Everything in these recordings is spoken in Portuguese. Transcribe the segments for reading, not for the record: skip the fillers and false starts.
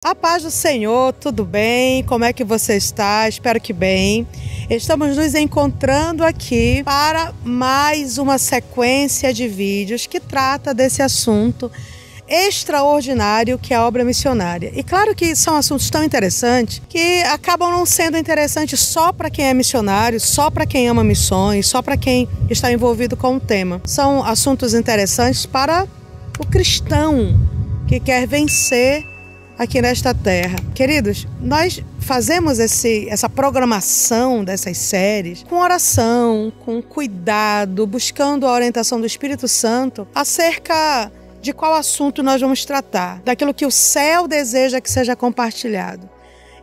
A paz do Senhor, tudo bem? Como é que você está? Espero que bem. Estamos nos encontrando aqui para mais uma sequência de vídeos que trata desse assunto extraordinário que é a obra missionária. E claro que são assuntos tão interessantes que acabam não sendo interessantes só para quem é missionário, só para quem ama missões, só para quem está envolvido com o tema. São assuntos interessantes para o cristão que quer vencer aqui nesta terra. Queridos, nós fazemos essa programação dessas séries com oração, com cuidado, buscando a orientação do Espírito Santo acerca de qual assunto nós vamos tratar, daquilo que o céu deseja que seja compartilhado.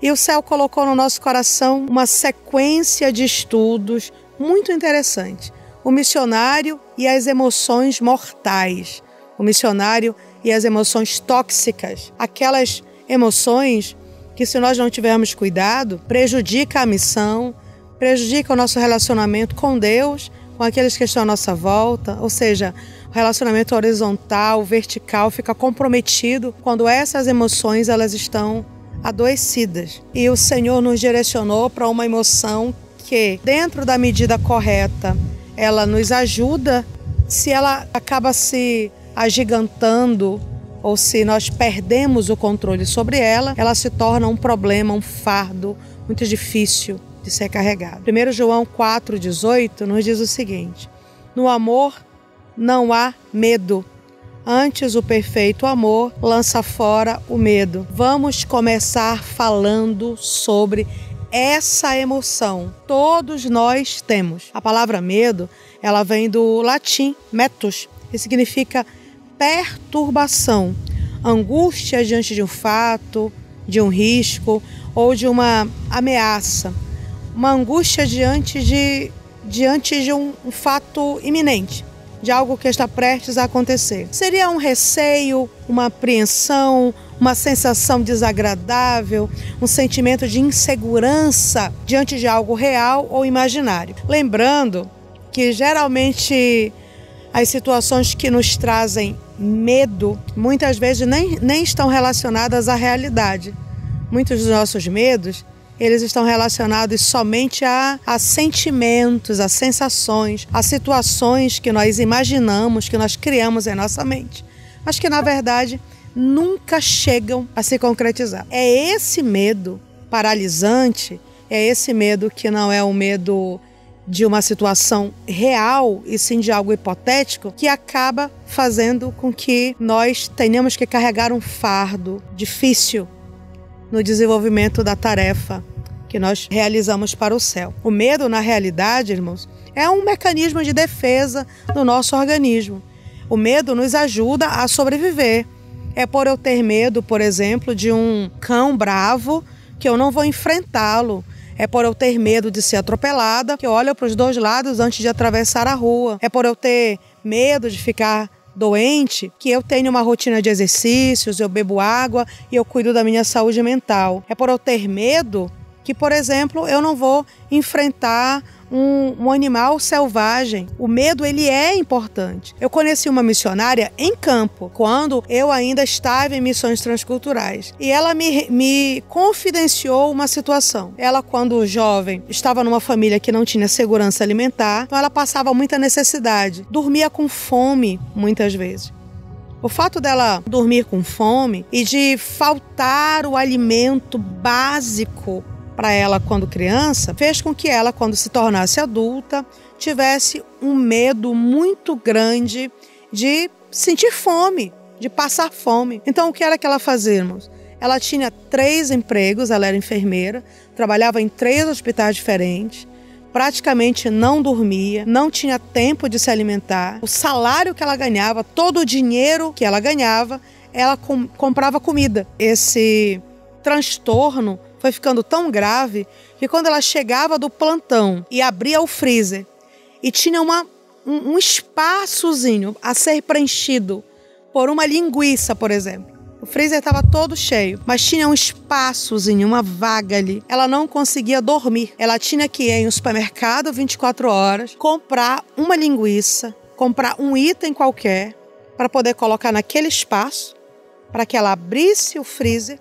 E o céu colocou no nosso coração uma sequência de estudos muito interessante. O missionário e as emoções mortais. O missionário e as emoções tóxicas. Aquelas emoções que, se nós não tivermos cuidado, prejudica a missão, prejudica o nosso relacionamento com Deus, com aqueles que estão à nossa volta, ou seja, o relacionamento horizontal, vertical, fica comprometido quando essas emoções elas estão adoecidas. E o Senhor nos direcionou para uma emoção que, dentro da medida correta, ela nos ajuda. Se ela acaba se agigantando ou se nós perdemos o controle sobre ela, ela se torna um problema, um fardo muito difícil de ser carregado. 1 João 4,18 nos diz o seguinte: no amor não há medo, antes o perfeito amor lança fora o medo. Vamos começar falando sobre essa emoção. Todos nós temos. A palavra medo, ela vem do latim metus, que significa perturbação, angústia diante de um fato, de um risco ou de uma ameaça, uma angústia diante de um fato iminente, de algo que está prestes a acontecer. Seria um receio, uma apreensão, uma sensação desagradável, um sentimento de insegurança diante de algo real ou imaginário. Lembrando que geralmente as situações que nos trazem medo, muitas vezes nem estão relacionadas à realidade. Muitos dos nossos medos, eles estão relacionados somente a sentimentos, a sensações, a situações que nós imaginamos, que nós criamos em nossa mente, mas que, na verdade, nunca chegam a se concretizar. É esse medo paralisante, é esse medo que não é um medo de uma situação real e sim de algo hipotético, que acaba fazendo com que nós tenhamos que carregar um fardo difícil no desenvolvimento da tarefa que nós realizamos para o céu. O medo, na realidade, irmãos, é um mecanismo de defesa do nosso organismo. O medo nos ajuda a sobreviver. É por eu ter medo, por exemplo, de um cão bravo, que eu não vou enfrentá-lo. É por eu ter medo de ser atropelada, que eu olho para os dois lados antes de atravessar a rua. É por eu ter medo de ficar doente, que eu tenho uma rotina de exercícios, eu bebo água e eu cuido da minha saúde mental. É por eu ter medo que, por exemplo, eu não vou enfrentar um animal selvagem. O medo, ele é importante. Eu conheci uma missionária em campo, quando eu ainda estava em missões transculturais. E ela me confidenciou uma situação. Ela, quando jovem, estava numa família que não tinha segurança alimentar, então ela passava muita necessidade. Dormia com fome, muitas vezes. O fato dela dormir com fome e de faltar o alimento básico para ela quando criança, fez com que ela, quando se tornasse adulta, tivesse um medo muito grande de sentir fome, de passar fome. Então, o que era que ela fazia, irmãos? Ela tinha 3 empregos, ela era enfermeira, trabalhava em 3 hospitais diferentes, praticamente não dormia, não tinha tempo de se alimentar. O salário que ela ganhava, todo o dinheiro que ela ganhava, ela comprava comida. Esse transtorno foi ficando tão grave que, quando ela chegava do plantão e abria o freezer e tinha um espaçozinho a ser preenchido por uma linguiça, por exemplo. O freezer estava todo cheio, mas tinha um espaçozinho, uma vaga ali. Ela não conseguia dormir. Ela tinha que ir em um supermercado 24 horas, comprar uma linguiça, comprar um item qualquer para poder colocar naquele espaço, para que ela abrisse o freezer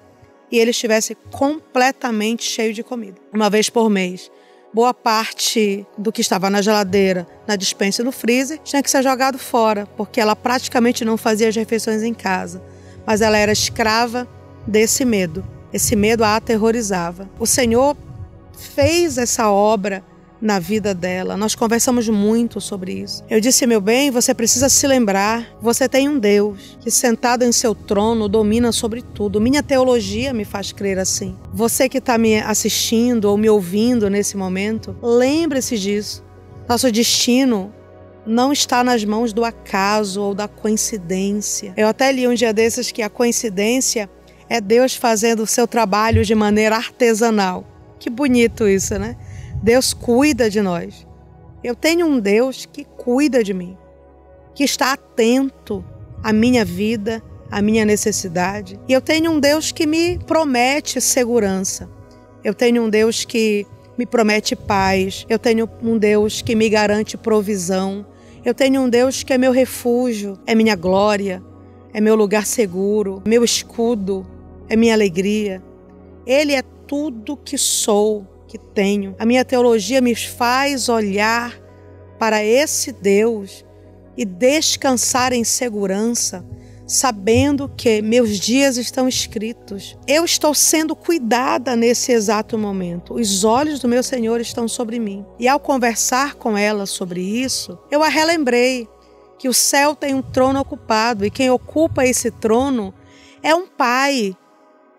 e ele estivesse completamente cheio de comida. Uma vez por mês, boa parte do que estava na geladeira, na despensa e no freezer tinha que ser jogado fora, porque ela praticamente não fazia as refeições em casa. Mas ela era escrava desse medo. Esse medo a aterrorizava. O Senhor fez essa obra na vida dela. Nós conversamos muito sobre isso. Eu disse, meu bem, você precisa se lembrar, você tem um Deus que sentado em seu trono domina sobre tudo. Minha teologia me faz crer assim. Você que está me assistindo ou me ouvindo nesse momento, lembre-se disso. Nosso destino não está nas mãos do acaso ou da coincidência. Eu até li um dia desses que a coincidência é Deus fazendo o seu trabalho de maneira artesanal. Que bonito isso, né? Deus cuida de nós. Eu tenho um Deus que cuida de mim, que está atento à minha vida, à minha necessidade. E eu tenho um Deus que me promete segurança. Eu tenho um Deus que me promete paz. Eu tenho um Deus que me garante provisão. Eu tenho um Deus que é meu refúgio, é minha glória, é meu lugar seguro, meu escudo, é minha alegria. Ele é tudo que sou, que tenho. A minha teologia me faz olhar para esse Deus e descansar em segurança, sabendo que meus dias estão escritos. Eu estou sendo cuidada nesse exato momento. Os olhos do meu Senhor estão sobre mim. E ao conversar com ela sobre isso, eu a relembrei que o céu tem um trono ocupado e quem ocupa esse trono é um pai.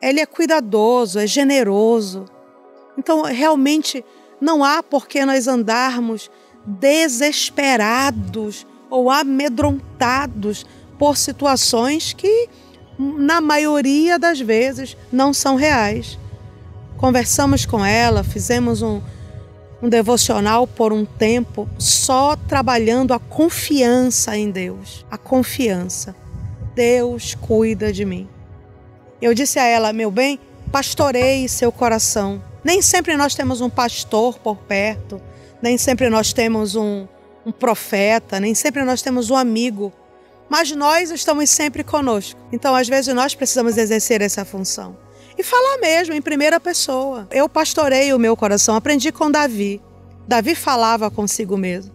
Ele é cuidadoso, é generoso. Então, realmente, não há por que nós andarmos desesperados ou amedrontados por situações que, na maioria das vezes, não são reais. Conversamos com ela, fizemos um devocional por um tempo, só trabalhando a confiança em Deus. A confiança. Deus cuida de mim. Eu disse a ela, meu bem, pastoreie seu coração. Nem sempre nós temos um pastor por perto, nem sempre nós temos um profeta, nem sempre nós temos um amigo, mas nós estamos sempre conosco. Então, às vezes, nós precisamos exercer essa função. E falar mesmo, em primeira pessoa. Eu pastorei o meu coração, aprendi com Davi. Davi falava consigo mesmo.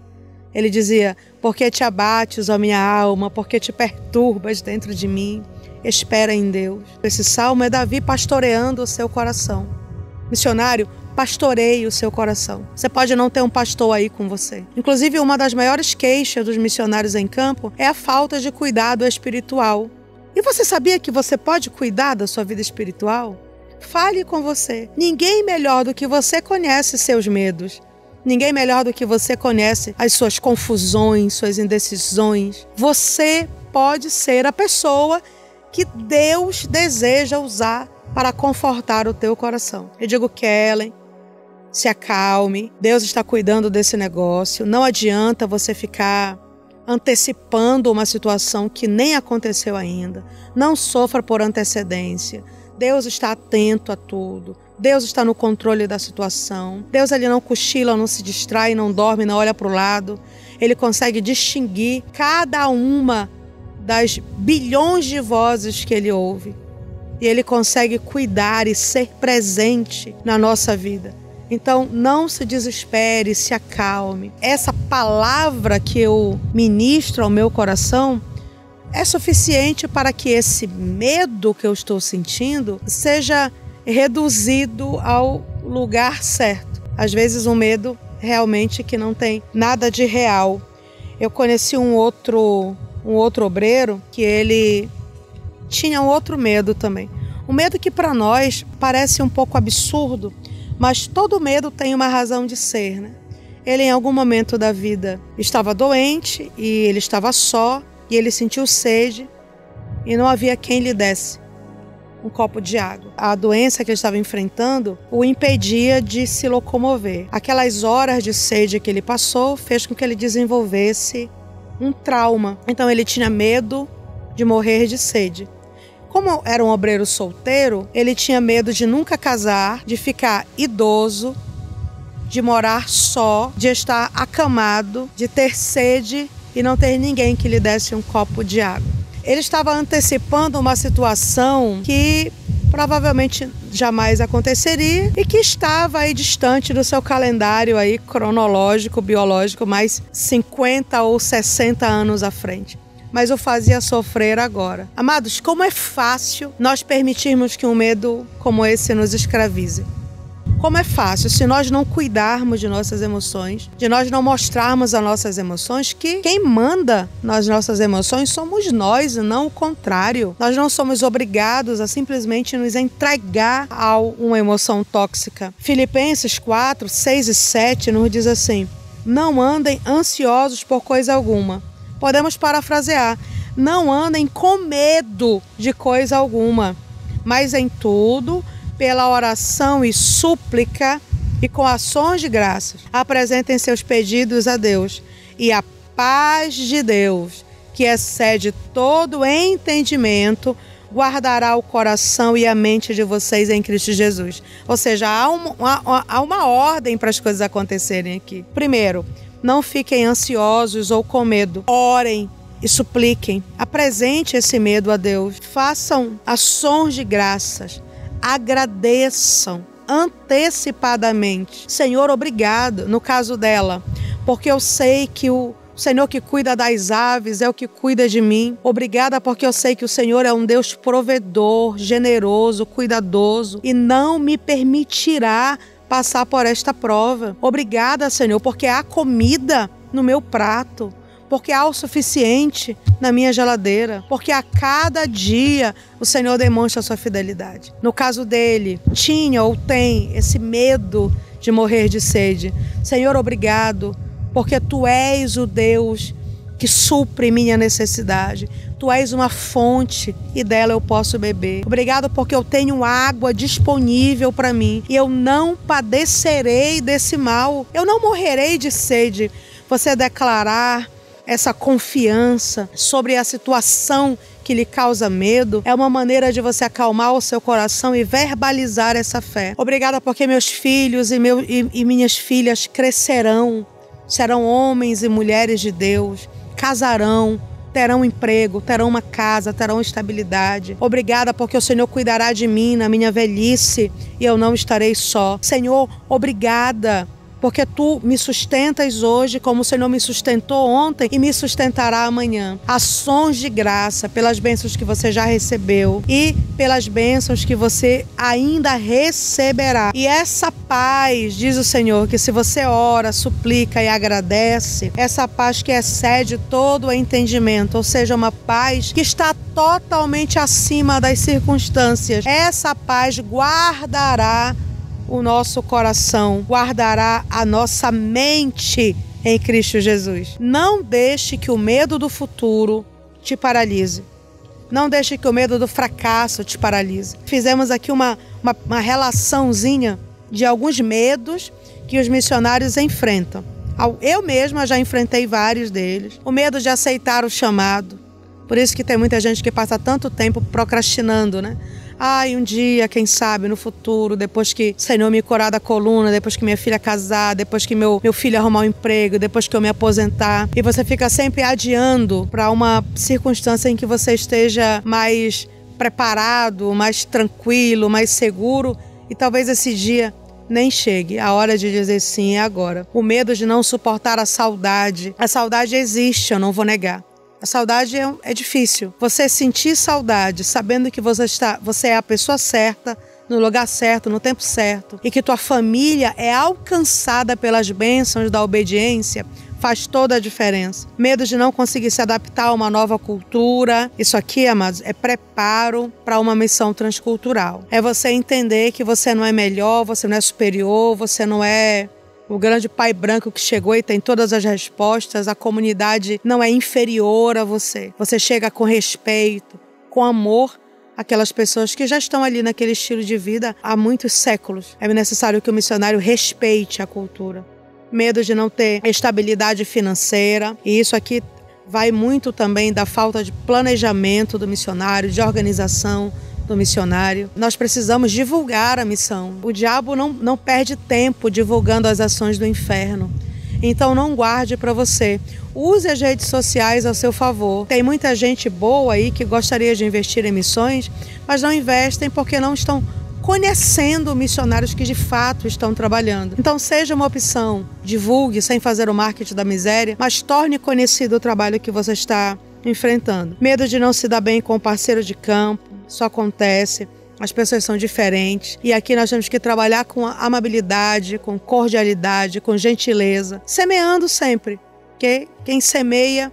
Ele dizia, porque te abates, ó minha alma, porque te perturbas dentro de mim, espera em Deus. Esse salmo é Davi pastoreando o seu coração. Missionário, pastoreie o seu coração. Você pode não ter um pastor aí com você. Inclusive, uma das maiores queixas dos missionários em campo é a falta de cuidado espiritual. E você sabia que você pode cuidar da sua vida espiritual? Fale com você. Ninguém melhor do que você conhece seus medos. Ninguém melhor do que você conhece as suas confusões, suas indecisões. Você pode ser a pessoa que Deus deseja usar para confortar o teu coração. Eu digo, Kellen, se acalme. Deus está cuidando desse negócio. Não adianta você ficar antecipando uma situação que nem aconteceu ainda. Não sofra por antecedência. Deus está atento a tudo. Deus está no controle da situação. Deus, ele não cochila, não se distrai, não dorme, não olha para o lado. Ele consegue distinguir cada uma das bilhões de vozes que ele ouve. E ele consegue cuidar e ser presente na nossa vida. Então, não se desespere, se acalme. Essa palavra que eu ministro ao meu coração é suficiente para que esse medo que eu estou sentindo seja reduzido ao lugar certo. Às vezes, um medo realmente que não tem nada de real. Eu conheci um outro obreiro que ele tinha um outro medo também. Um medo que para nós parece um pouco absurdo, mas todo medo tem uma razão de ser, né? Ele em algum momento da vida estava doente e ele estava só e ele sentiu sede e não havia quem lhe desse um copo de água. A doença que ele estava enfrentando o impedia de se locomover. Aquelas horas de sede que ele passou fez com que ele desenvolvesse um trauma. Então ele tinha medo de morrer de sede. Como era um obreiro solteiro, ele tinha medo de nunca casar, de ficar idoso, de morar só, de estar acamado, de ter sede e não ter ninguém que lhe desse um copo de água. Ele estava antecipando uma situação que provavelmente jamais aconteceria e que estava aí distante do seu calendário aí cronológico, biológico, mais 50 ou 60 anos à frente. Mas o fazia sofrer agora. Amados, como é fácil nós permitirmos que um medo como esse nos escravize. Como é fácil, se nós não cuidarmos de nossas emoções, de nós não mostrarmos as nossas emoções, que quem manda nas nossas emoções somos nós e não o contrário. Nós não somos obrigados a simplesmente nos entregar a uma emoção tóxica. Filipenses 4, 6 e 7 nos diz assim: não andem ansiosos por coisa alguma. Podemos parafrasear: não andem com medo de coisa alguma, mas em tudo, pela oração e súplica e com ações de graças, apresentem seus pedidos a Deus. E a paz de Deus, que excede todo entendimento, guardará o coração e a mente de vocês em Cristo Jesus. Ou seja, há uma ordem para as coisas acontecerem aqui. Primeiro, não fiquem ansiosos ou com medo. Orem e supliquem. Apresente esse medo a Deus. Façam ações de graças. Agradeçam antecipadamente. Senhor, obrigado, no caso dela, porque eu sei que o Senhor que cuida das aves é o que cuida de mim. Obrigada porque eu sei que o Senhor é um Deus provedor, generoso, cuidadoso e não me permitirá passar por esta prova. Obrigada, Senhor, porque há comida no meu prato, porque há o suficiente na minha geladeira, porque a cada dia o Senhor demonstra a sua fidelidade. No caso dele, tinha ou tem esse medo de morrer de sede. Senhor, obrigado, porque Tu és o Deus que supre minha necessidade. Tu és uma fonte e dela eu posso beber. Obrigado porque eu tenho água disponível para mim e eu não padecerei desse mal. Eu não morrerei de sede. Você declarar essa confiança sobre a situação que lhe causa medo é uma maneira de você acalmar o seu coração e verbalizar essa fé. Obrigada porque meus filhos e minhas filhas crescerão, serão homens e mulheres de Deus, casarão, terão emprego, terão uma casa, terão estabilidade. Obrigada porque o Senhor cuidará de mim na minha velhice e eu não estarei só. Senhor, obrigada porque Tu me sustentas hoje como o Senhor me sustentou ontem e me sustentará amanhã. Ações de graça pelas bênçãos que você já recebeu e pelas bênçãos que você ainda receberá. E essa paz, diz o Senhor, que se você ora, suplica e agradece, essa paz que excede todo o entendimento, ou seja, uma paz que está totalmente acima das circunstâncias, essa paz guardará o nosso coração, guardará a nossa mente em Cristo Jesus. Não deixe que o medo do futuro te paralise. Não deixe que o medo do fracasso te paralise. Fizemos aqui uma relaçãozinha de alguns medos que os missionários enfrentam. Eu mesma já enfrentei vários deles. O medo de aceitar o chamado. Por isso que tem muita gente que passa tanto tempo procrastinando, né? Um dia, quem sabe, no futuro, depois que o Senhor me curar da coluna, depois que minha filha casar, depois que meu filho arrumar um emprego, depois que eu me aposentar. E você fica sempre adiando para uma circunstância em que você esteja mais preparado, mais tranquilo, mais seguro. E talvez esse dia nem chegue. A hora de dizer sim é agora. O medo de não suportar a saudade. A saudade existe, eu não vou negar. A saudade é difícil. Você sentir saudade sabendo que você é a pessoa certa, no lugar certo, no tempo certo, e que tua família é alcançada pelas bênçãos da obediência, faz toda a diferença. Medo de não conseguir se adaptar a uma nova cultura. Isso aqui, amados, é preparo para uma missão transcultural. É você entender que você não é melhor, você não é superior, você não é o grande pai branco que chegou e tem todas as respostas. A comunidade não é inferior a você. Você chega com respeito, com amor, aquelas pessoas que já estão ali naquele estilo de vida há muitos séculos. É necessário que o missionário respeite a cultura. Medo de não ter estabilidade financeira. E isso aqui vai muito também da falta de planejamento do missionário, de organização do missionário. Nós precisamos divulgar a missão. O diabo não perde tempo divulgando as ações do inferno. Então não guarde para você. Use as redes sociais ao seu favor. Tem muita gente boa aí que gostaria de investir em missões, mas não investem porque não estão conhecendo missionários que de fato estão trabalhando. Então seja uma opção, divulgue sem fazer o marketing da miséria, mas torne conhecido o trabalho que você está enfrentando. Medo de não se dar bem com o parceiro de campo, isso acontece, as pessoas são diferentes e aqui nós temos que trabalhar com amabilidade, com cordialidade, com gentileza, semeando sempre, porque quem semeia,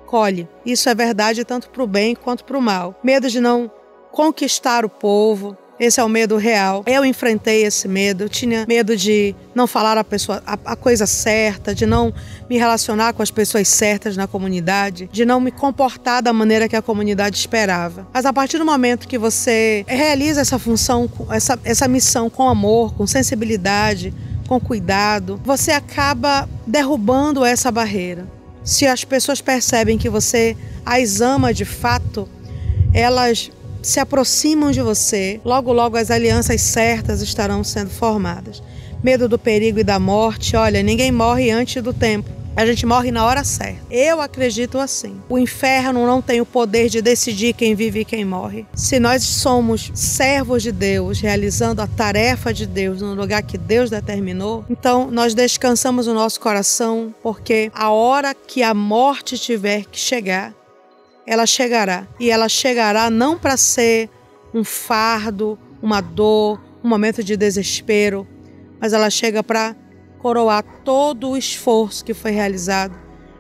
colhe. Isso é verdade tanto para o bem quanto para o mal. Medo de não conquistar o povo, esse é o medo real. Eu enfrentei esse medo, eu tinha medo de não falar a coisa certa, de não me relacionar com as pessoas certas na comunidade, de não me comportar da maneira que a comunidade esperava. Mas a partir do momento que você realiza essa função, essa missão com amor, com sensibilidade, com cuidado, você acaba derrubando essa barreira. Se as pessoas percebem que você as ama de fato, elas se aproximam de você, logo logo as alianças certas estarão sendo formadas. Medo do perigo e da morte, olha, ninguém morre antes do tempo. A gente morre na hora certa. Eu acredito assim. O inferno não tem o poder de decidir quem vive e quem morre. Se nós somos servos de Deus, realizando a tarefa de Deus no lugar que Deus determinou, então nós descansamos o nosso coração, porque a hora que a morte tiver que chegar, ela chegará. E ela chegará não para ser um fardo, uma dor, um momento de desespero, mas ela chega para coroar todo o esforço que foi realizado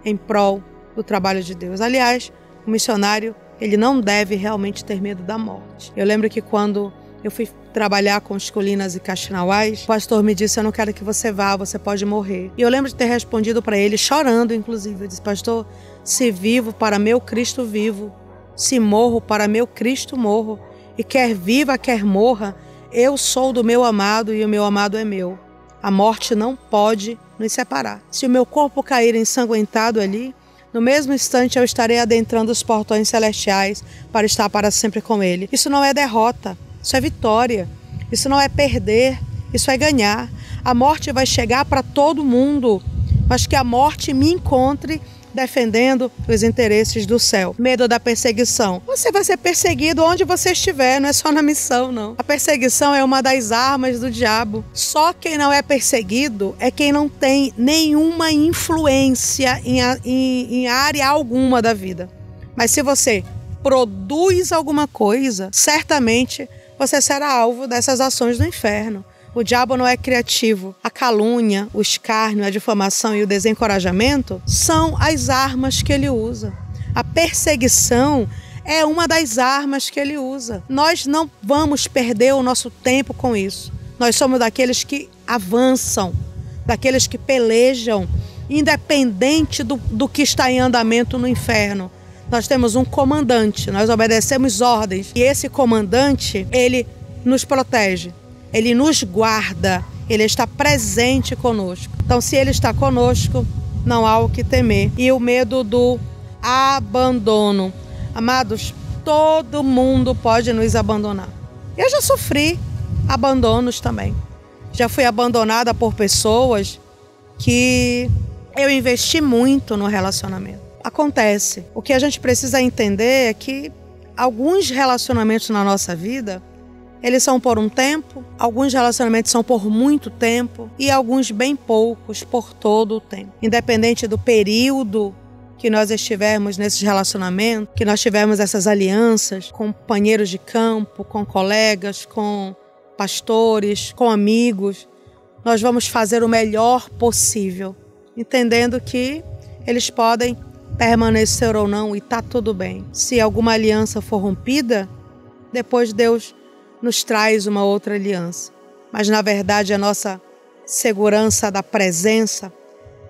em prol do trabalho de Deus. Aliás, o missionário, ele não deve realmente ter medo da morte. Eu lembro que quando eu fui trabalhar com os Colinas e Caxinauás, o pastor me disse: eu não quero que você vá, você pode morrer. E eu lembro de ter respondido para ele, chorando inclusive. Eu disse: pastor, se vivo, para meu Cristo vivo. Se morro, para meu Cristo morro. E quer viva, quer morra, eu sou do meu amado e o meu amado é meu. A morte não pode nos separar. Se o meu corpo cair ensanguentado ali, no mesmo instante eu estarei adentrando os portões celestiais para estar para sempre com ele. Isso não é derrota, isso é vitória. Isso não é perder, isso é ganhar. A morte vai chegar para todo mundo, mas que a morte me encontre defendendo os interesses do céu. Medo da perseguição. Você vai ser perseguido onde você estiver, não é só na missão, não. A perseguição é uma das armas do diabo. Só quem não é perseguido é quem não tem nenhuma influência em área alguma da vida. Mas se você produz alguma coisa, certamente você será alvo dessas ações do inferno. O diabo não é criativo. A calúnia, o escárnio, a difamação e o desencorajamento são as armas que ele usa. A perseguição é uma das armas que ele usa. Nós não vamos perder o nosso tempo com isso. Nós somos daqueles que avançam, daqueles que pelejam, independente do que está em andamento no inferno. Nós temos um comandante, nós obedecemos ordens. E esse comandante, ele nos protege. Ele nos guarda, ele está presente conosco. Então, se ele está conosco, não há o que temer. E o medo do abandono. Amados, todo mundo pode nos abandonar. Eu já sofri abandonos também. Já fui abandonada por pessoas que eu investi muito no relacionamento. Acontece. O que a gente precisa entender é que alguns relacionamentos na nossa vida, eles são por um tempo, alguns relacionamentos são por muito tempo e alguns bem poucos por todo o tempo. Independente do período que nós estivermos nesses relacionamentos, que nós tivermos essas alianças com companheiros de campo, com colegas, com pastores, com amigos, nós vamos fazer o melhor possível, entendendo que eles podem permanecer ou não e está tudo bem. Se alguma aliança for rompida, depois Deus nos traz uma outra aliança. Mas, na verdade, a nossa segurança da presença,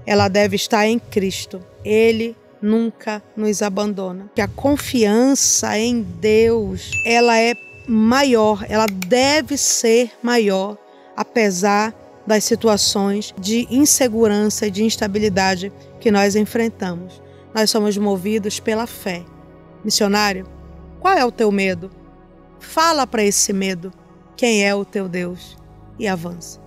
ela deve estar em Cristo. Ele nunca nos abandona. Que a confiança em Deus, ela é maior, ela deve ser maior, apesar das situações de insegurança e de instabilidade que nós enfrentamos. Nós somos movidos pela fé. Missionário, qual é o teu medo? Fala para esse medo quem é o teu Deus e avança.